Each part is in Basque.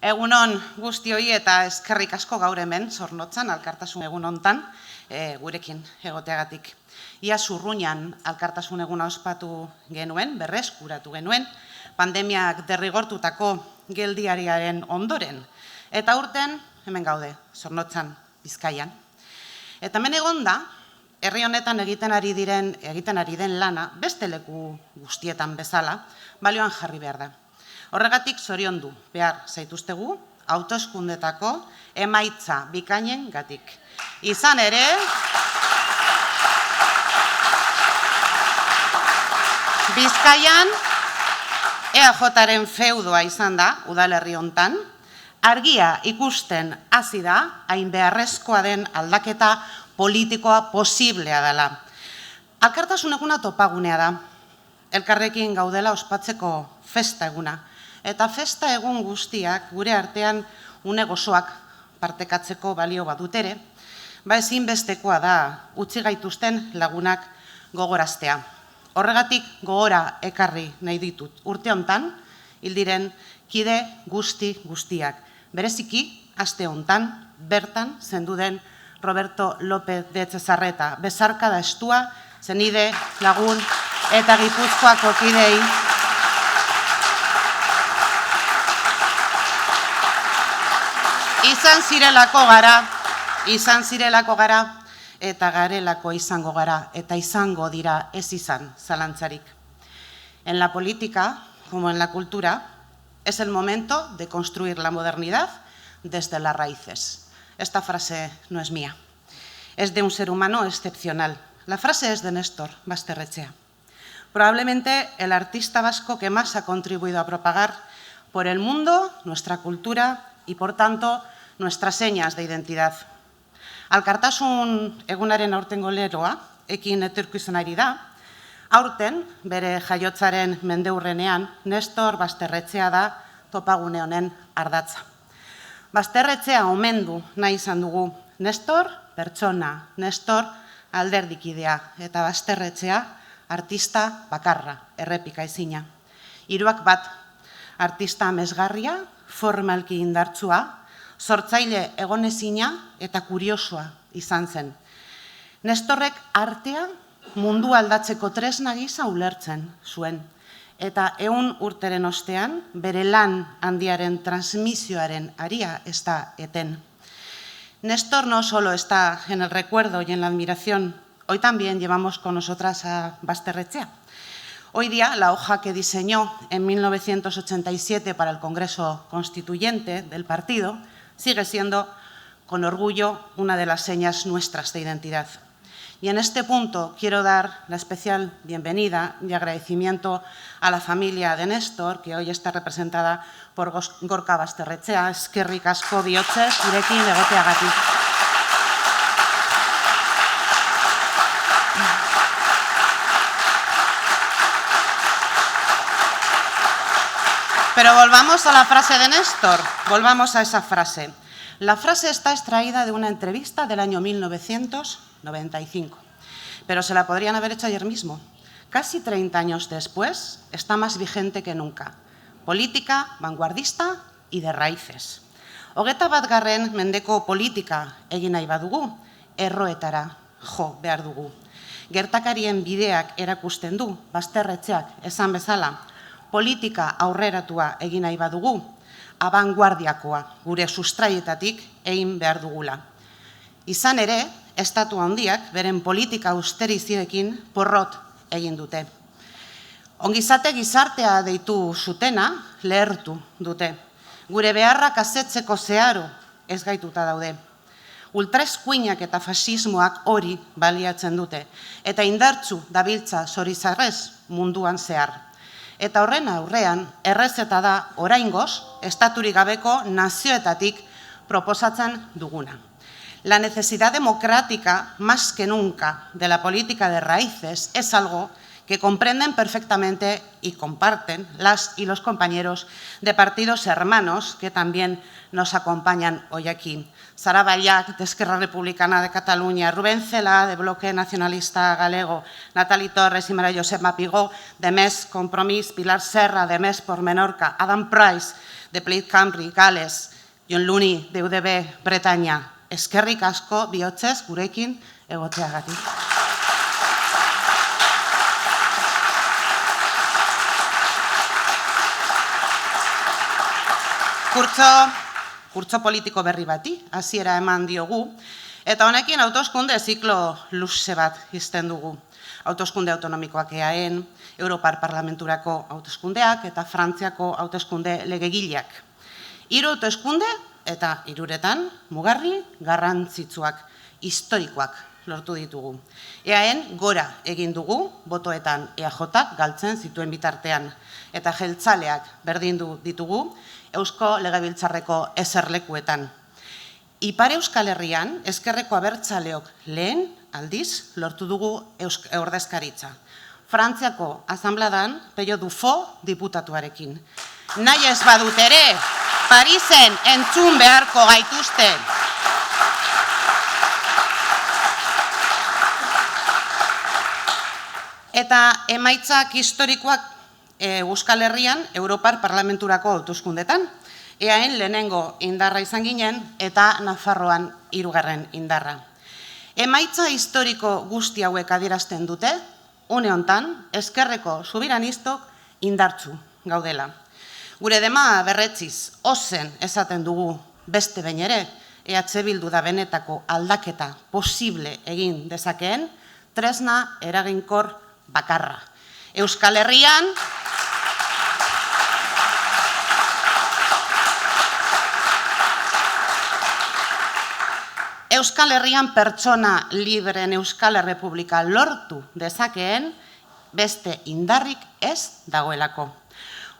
Egunon guztioi eta eskerrik asko gaur hemen Zornotzan Elkartasun egun hontan gurekin egoteagatik. Ia Zurruñan Elkartasun eguna ospatu genuen, berreskuratu genuen, pandemiak derrigortutako geldiariaren ondoren. Eta urten hemen gaude, Zornotzan, Bizkaian. Eta hemen egonda, herri honetan egiten ari den lana, beste leku guztietan bezala, balioan jarri behar da. Horregatik zoriondu behar zaituztegu, hauteskundetako emaitza bikainen gatik. Izan ere, Bizkaian EAJaren feudoa izan da, udalerri hontan, argia ikusten hasi da, hain beharrezkoa den aldaketa politikoa posiblea dela. Elkartasun eguna topagunea da, elkarrekin gaudela ospatzeko festa eguna. Eta festa egun guztiak gure artean une gozoak partekatzeko balio badutere, ezinbestekoa da utzi gaituzten lagunak gogoraztea. Horregatik gogora ekarri nahi ditut. Urte hontan, hil diren kide guztiak. Bereziki, aste hontan, bertan zendu den Roberto López de Etxezarreta. Bezarkada estua, zenide, lagun eta Gipuzkoako kidei. Izan zirelako gara, eta garelako izango gara, eta izango dira ez izan zalantzarik. En la política, como en la cultura, es el momento de construir la modernidad desde las raíces. Esta frase no es mía, es de un ser humano excepcional. La frase es de Néstor Basterrechea, probablemente el artista vasco que más ha contribuido a propagar por el mundo nuestra cultura y, por tanto, nuestras señas de identidad. Elkartasun egunaren aurtengo leloa, ekin etorkizun ari da, aurten bere jaiotzaren mendeurrenean Néstor Basterrechea da topagune honen ardatza. Basterrechea omendu nahi izan dugu. Néstor pertsona, Néstor alderdikidea eta Basterrechea artista bakarra, errepika ezina. Hiruak bat, artista amesgarria, formalki indartsua, sortzaile egonezina eta kuriosoa izan zen. Nestorrek artea mundu aldatzeko tresna gisa ulertzen zuen, eta 100 urteren ostean bere lan handiaren transmisioaren aria ez da eten. Néstor no solo está en el recuerdo y en la admiración, hoy también llevamos con nosotras a Basterrechea. Hoy día, la hoja que diseñó en 1987 para el Congreso Constituyente del partido sigue siendo, con orgullo, una de las señas nuestras de identidad. Y en este punto quiero dar la especial bienvenida y agradecimiento a la familia de Néstor, que hoy está representada por Gorka Basterrechea. Eskerrik asko bihotzez, gurekin egoteagatik. Pero volvamos a la frase de Néstor, volvamos a esa frase. La frase está extraída de una entrevista del año 1995, pero se la podrían haber hecho ayer mismo. Casi 30 años después, está más vigente que nunca. Política vanguardista y de raíces. 21. mendeko politika egin nahi badugu, erroetara jo behar dugu. Gertakarien bideak erakusten du, Basterretxeak esan bezala, politika aurreratua egin nahi badugu, abanguardiakoa gure sustraietatik egin behar dugula. Izan ere, estatu handiak beren politika austerizioekin porrot egin dute. Ongizate gizartea deitu zutena lehertu dute. Gure beharrak asetzeko zeharo ez gaituta daude. Ultraeskuinak eta fasismoak hori baliatzen dute, eta indartsu dabiltza zorizarrez munduan zehar. Eta horren aurrean, errezeta da oraingoz, estaturik gabeko nazioetatik proposatzen duguna. La necesidad democrática, más que nunca, de la política de raíces es algo que comprenden perfectamente y comparten las y los compañeros de partidos hermanos que también nos acompañan hoy aquí. Sara Ballac, de Esquerra Republicana de Cataluña, Rubén Cela, de Bloque Nacionalista Galego, Natali Torres y María Josep Mapigó, de Més Compromís, Pilar Serra, de Més por Menorca, Adam Price, de Plaid Cymru, Gales, John Looney, de UDB Bretaña. Eskerrik asko bihotzez gurekin egoteagatik. Kurtso politiko berri bati, hasiera eman diogu, eta honekin hauteskunde ziklo luze bat izten dugu. Hauteskunde autonomikoak EAEn, Europar Parlamenturako hauteskundeak eta Frantziako hauteskunde legegileak. 3 hauteskunde eta 3etan mugarri garrantzitsuak, historikoak lortu ditugu. EAEn gora egin dugu, botoetan EAJak galtzen zituen bitartean, eta jeltzaleak berdindu ditugu Eusko Legebiltzarreko eserlekuetan. Ipar Euskal Herrian, Ezkerreko abertzaleok lehen aldiz lortu dugu ordezkaritza. Frantziako asanbladan Pello Dufo diputatuarekin. Nahi ez badut ere, Parisen entzun beharko gaituzte. Eta emaitzak historikoak Euskal Herrian, Europar Parlamenturako hauteskundetan. EAEn lehenengo indarra izan ginen eta Nafarroan 3. indarra. Emaitza historiko guzti hauek adierazten dute, une hontan, ezkerreko subiranistok indartsu gaudela. Gure dema berretziz, ozen esaten dugu beste behin ere, EH Bildu da benetako aldaketa posible egin dezakeen, tresna eraginkor bakarra. Euskal Herrian, pertsona libreen Euskal Errepublika lortu dezakeen beste indarrik ez dagoelako.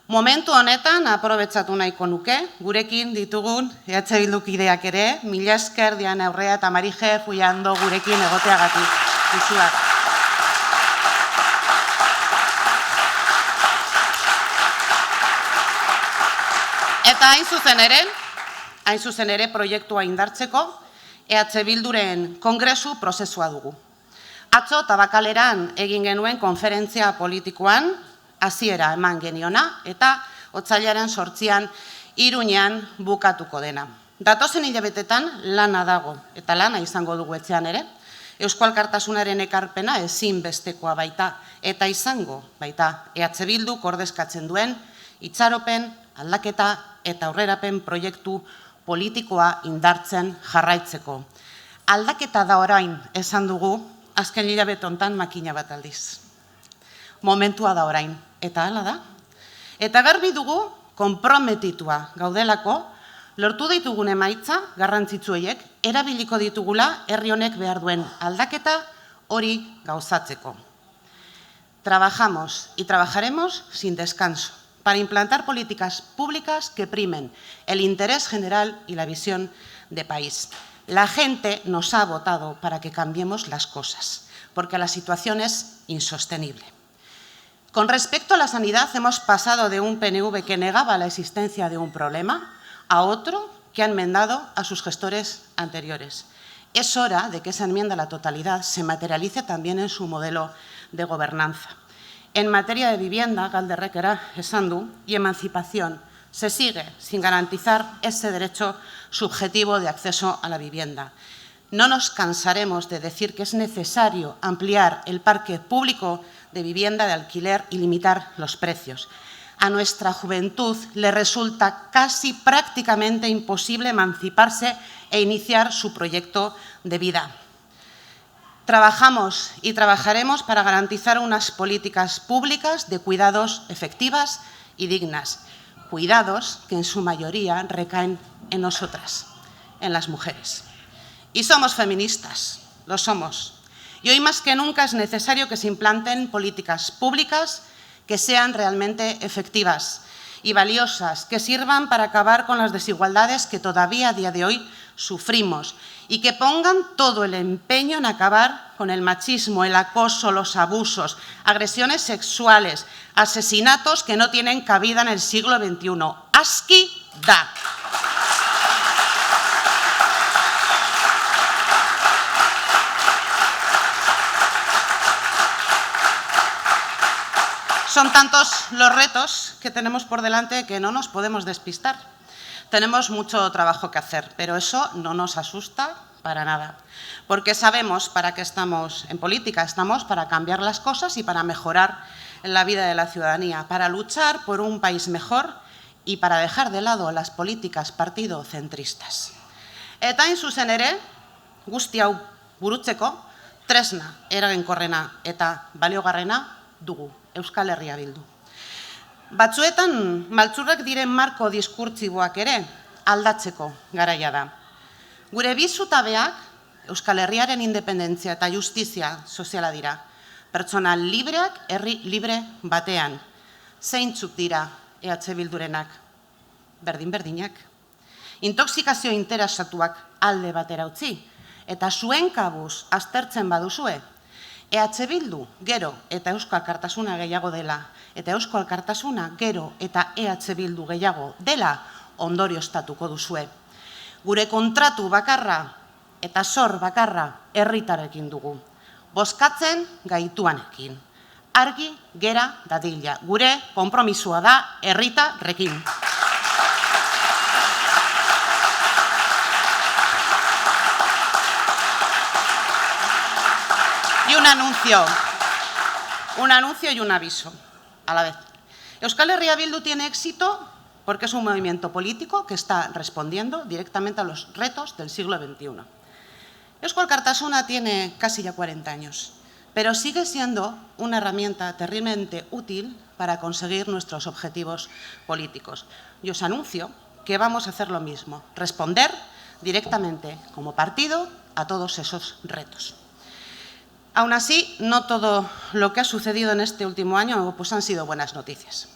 Momentu honetan, aprobetxatu nahiko nuke, gurekin ditugun EH Bildukideak ere, mila esker Diana Urrea eta Marije Fuiando gurekin egoteagatik. Isuak. Eta hain zuzen ere proiektua indartzeko, EH Bilduren kongresu prozesua dugu. Atzo Tabakaleran egin genuen konferentzia politikoan, hasiera eman geniona, eta otsailaren 8an Iruñean bukatuko dena. Datozen hilabetetan lana dago, eta lana izango dugu etxean ere. Eusko Alkartasunaren ekarpena ezinbestekoa baita, eta izango baita EH Bilduk ordezkatzen duen itxaropen, aldaketa eta aurrerapen proiektu politikoa indartzen jarraitzeko. Aldaketa da orain esan dugu, azken hilabete hontan makina bat aldiz. Momentua da orain, eta hala da. Eta garbi dugu, konprometitua gaudelako, lortu ditugun emaitza garrantzitsueiek, erabiliko ditugula herri honek behar duen aldaketa hori gauzatzeko. Trabajamos y trabajaremos sin descanso para implantar políticas públicas que primen el interés general y la visión de país. La gente nos ha votado para que cambiemos las cosas, porque la situación es insostenible. Con respecto a la sanidad, hemos pasado de un PNV que negaba la existencia de un problema a otro que ha enmendado a sus gestores anteriores. Es hora de que esa enmienda a la totalidad se materialice también en su modelo de gobernanza. En materia de vivienda, galderrekera esan du, y emancipación, se sigue sin garantizar ese derecho subjetivo de acceso a la vivienda. No nos cansaremos de decir que es necesario ampliar el parque público de vivienda de alquiler y limitar los precios. A nuestra juventud le resulta casi prácticamente imposible emanciparse e iniciar su proyecto de vida. Trabajamos y trabajaremos para garantizar unas políticas públicas de cuidados efectivas y dignas. Cuidados que en su mayoría recaen en nosotras, en las mujeres. Y somos feministas, lo somos. Y hoy más que nunca es necesario que se implanten políticas públicas que sean realmente efectivas y valiosas que sirvan para acabar con las desigualdades que todavía a día de hoy sufrimos y que pongan todo el empeño en acabar con el machismo, el acoso, los abusos, agresiones sexuales, asesinatos que no tienen cabida en el siglo XXI. Aski da. Son tantos los retos que tenemos por delante que no nos podemos despistar. Tenemos mucho trabajo que hacer, pero eso no nos asusta para nada, porque sabemos para qué estamos en política. Estamos para cambiar las cosas y para mejorar la vida de la ciudadanía, para luchar por un país mejor y para dejar de lado las políticas partidocentristas. Eta hain zuzen ere, guzti hau burutzeko, tresna eraginkorrena eta baliogarrena dugu, Euskal Herria Bildu. Batzuetan maltzurrak diren marko diskurtsiboak ere aldatzeko garaia da. Gure bi zutabeak Euskal Herriaren independentzia eta justizia soziala dira. Pertsona libreak herri libre batean. Zeintzuk dira EH Bildurenak? Berdin-berdinak. Intoxikazio interesatuak alde batera utzi eta zuen kabuz aztertzen baduzue, EH Bildu gero eta Eusko Alkartasuna gehiago dela, eta Eusko Alkartasuna gero eta EH Bildu gehiago dela ondorioztatuko duzue. Gure kontratu bakarra eta zor bakarra herritarekin dugu. Bozkatzen gaituanekin. Argi gera dadila. Gure konpromisua da herritarrekin. Un anuncio y un aviso a la vez. Euskal Herria Bildu tiene éxito porque es un movimiento político que está respondiendo directamente a los retos del siglo XXI. Eusko Alkartasuna tiene casi ya 40 años, pero sigue siendo una herramienta terriblemente útil para conseguir nuestros objetivos políticos. Y os anuncio que vamos a hacer lo mismo, responder directamente como partido a todos esos retos. Aún así, no todo lo que ha sucedido en este último año pues han sido buenas noticias.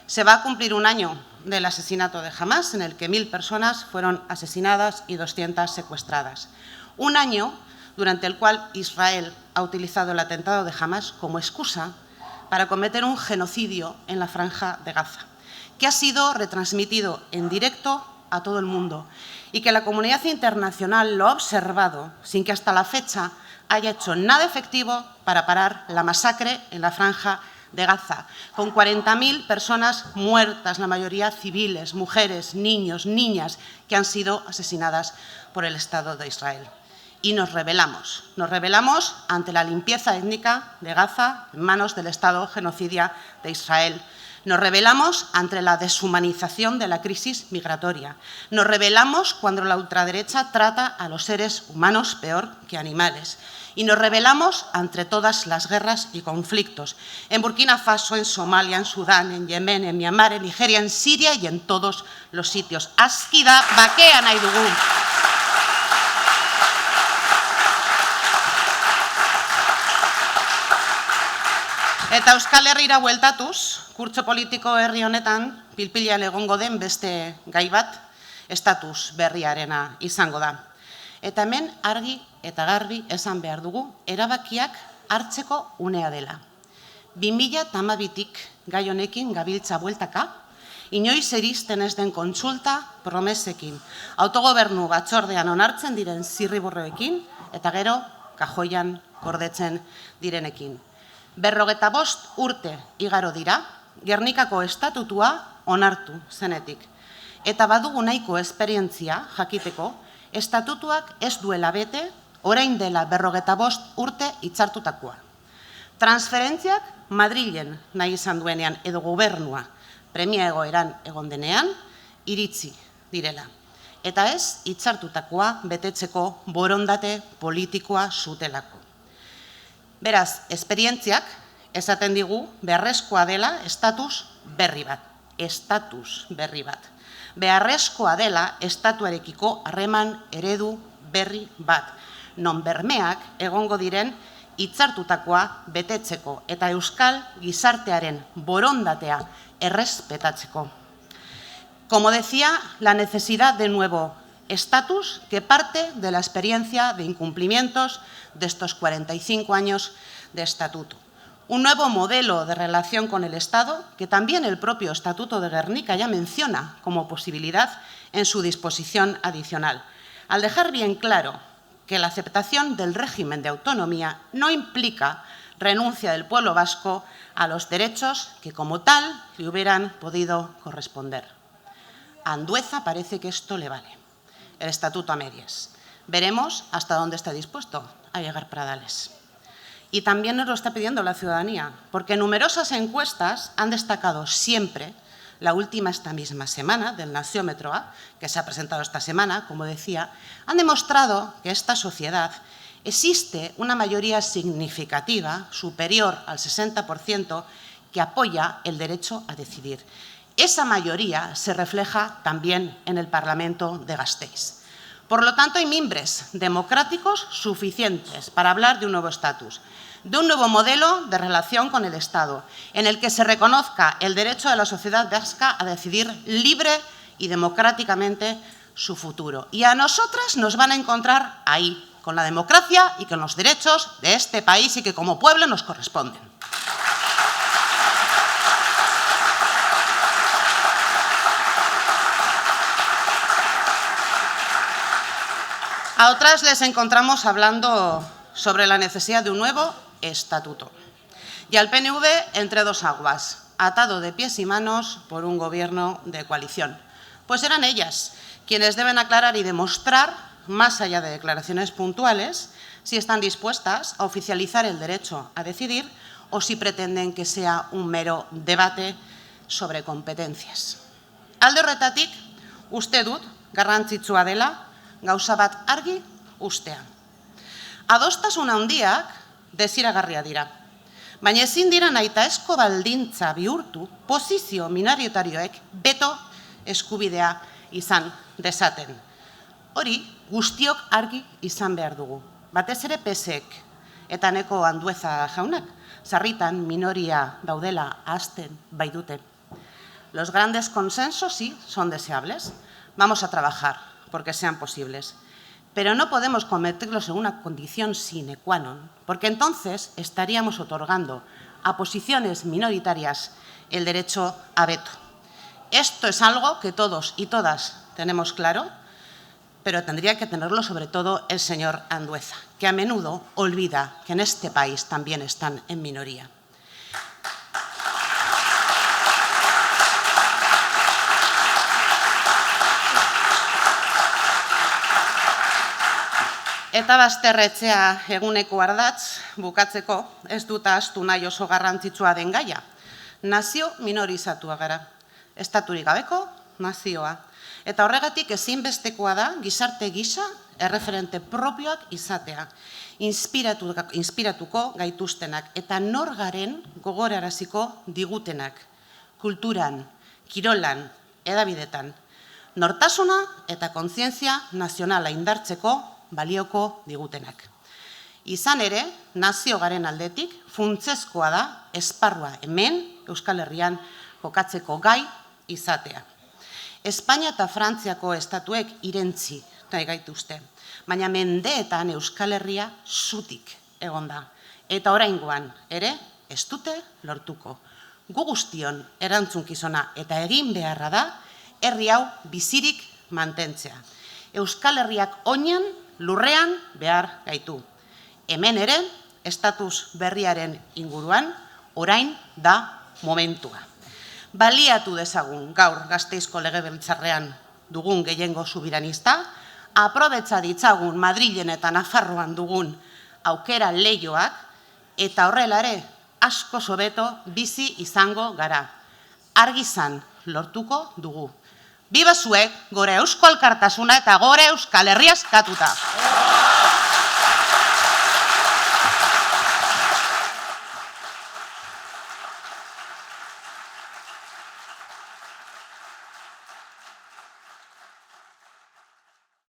Se va a cumplir un año del asesinato de Hamás, en el que 1000 personas fueron asesinadas y 200 secuestradas. Un año durante el cual Israel ha utilizado el atentado de Hamás como excusa para cometer un genocidio en la Franja de Gaza, que ha sido retransmitido en directo a todo el mundo y que la comunidad internacional lo ha observado sin que hasta la fecha haya hecho nada efectivo para parar la masacre en la Franja de Gaza, con 40.000 personas muertas, la mayoría civiles, mujeres, niños, niñas, que han sido asesinadas por el Estado de Israel. Y nos rebelamos ante la limpieza étnica de Gaza en manos del Estado genocida de Israel. Nos rebelamos ante la deshumanización de la crisis migratoria. Nos rebelamos cuando la ultraderecha trata a los seres humanos peor que animales. Y nos rebelamos ante todas las guerras y conflictos. En Burkina Faso, en Somalia, en Sudán, en Yemen, en Myanmar, en Nigeria, en Siria y en todos los sitios. Aski da bakea nahi dugu. Eta Euskal Herrira bueltatuz, kurtso politiko herri honetan pilpilean egongo den beste gai bat, estatus berriarena izango da. Eta hemen argi eta garbi esan behar dugu, erabakiak hartzeko unea dela. 2012tik gai honekin gabiltza bueltaka, inoiz iristen ez den kontsulta promesekin, autogobernu batzordean onartzen diren zirriborroekin eta gero kajoian gordetzen direnekin. 55 urte igaro dira, Gernikako estatutua onartu zenetik. Eta badugu nahiko esperientzia jakiteko, estatutuak ez duela bete, orain dela 55 urte hitzartutakoa. Transferentziak Madrilen nahi izan duenean edo gobernua premia egoeran egon denean, iritsi direla. Eta ez hitzartutakoa betetzeko borondate politikoa zutelako. Beraz, esperientziak esaten digu beharrezkoa dela estatus berri bat. Estatus berri bat. Beharrezkoa dela estatuarekiko harreman eredu berri bat. Non bermeak egongo diren hitzartutakoa betetzeko eta euskal gizartearen borondatea errespetatzeko. Como decía, la necesidad de nuevo estatus que parte de la experiencia de incumplimientos de estos 45 años de estatuto. Un nuevo modelo de relación con el Estado que también el propio Estatuto de Gernika ya menciona como posibilidad en su disposición adicional, al dejar bien claro que la aceptación del régimen de autonomía no implica renuncia del pueblo vasco a los derechos que como tal le hubieran podido corresponder. A Andueza parece que esto le vale, el estatuto a medias. Veremos hasta dónde está dispuesto a llegar Pradales. Y también nos lo está pidiendo la ciudadanía, porque numerosas encuestas han destacado siempre, la última esta misma semana, del Naciómetro A, que se ha presentado esta semana, como decía, han demostrado que esta sociedad existe una mayoría significativa, superior al 60%, que apoya el derecho a decidir. Esa mayoría se refleja también en el Parlamento de Gasteiz. Por lo tanto, hay mimbres democráticos suficientes para hablar de un nuevo estatus, de un nuevo modelo de relación con el Estado, en el que se reconozca el derecho de la sociedad vasca a decidir libre y democráticamente su futuro. Y a nosotras nos van a encontrar ahí, con la democracia y con los derechos de este país y que como pueblo nos corresponden. A otras les encontramos hablando sobre la necesidad de un nuevo estatuto. Y al PNV entre dos aguas, atado de pies y manos por un gobierno de coalición. Pues serán ellas quienes deben aclarar y demostrar, más allá de declaraciones puntuales, si están dispuestas a oficializar el derecho a decidir o si pretenden que sea un mero debate sobre competencias. Alde horretatik, uste dut garrantzitsua dela gauza bat argi ustea. Adostasun handiak desiragarria dira, baina ezin dira nahitaezko baldintza bihurtu posizio minoritarioek beto eskubidea izan dezaten. Hori guztiok argi izan behar dugu. Batez ere PSek eta neko Andueza jaunak sarritan minoria daudela ahazten baitute. Los grandes consensos sí son deseables. Vamos a trabajar porque sean posibles. Pero no podemos convertirlos en una condición sine qua non, porque entonces estaríamos otorgando a posiciones minoritarias el derecho a veto. Esto es algo que todos y todas tenemos claro, pero tendría que tenerlo sobre todo el señor Andueza, que a menudo olvida que en este país también están en minoría. Eta bazterretzea eguneko ardatz, bukatzeko, ez dut ahaztu nahi oso garrantzitsua den gaia. Nazio minorizatua gara, estaturik gabeko nazioa. Eta horregatik ezinbestekoa da gizarte gisa erreferente propioak izatea, inspiratuko gaituztenak eta nor garen gogoraraziko digutenak, kulturan, kirolan, edabidetan, nortasuna eta kontzientzia nazionala indartzeko balioko digutenak. Izan ere, nazio garen aldetik, funtsezkoa da esparrua hemen Euskal Herrian kokatzeko gai izatea. Espainia eta Frantziako estatuek irentzi nahi gaituzte, baina mendeetan Euskal Herria zutik egon da. Eta oraingoan ere ez dute lortuko. Gu guztion erantzunkizuna eta egin beharra da herri hau bizirik mantentzea. Euskal Herriak oinan lurrean behar gaitu. Hemen ere, estatus berriaren inguruan, orain da momentua. Baliatu dezagun gaur Gasteizko legebiltzarrean dugun gehiengo subiranista, aprobetza ditzagun Madrilen eta Nafarroan dugun aukera leihoak, eta horrela ere asko hobeto bizi izango gara. Argizan lortuko dugu. Biba zuek, gore Eusko Alkartasuna eta gore Euskal Herria eskatuta.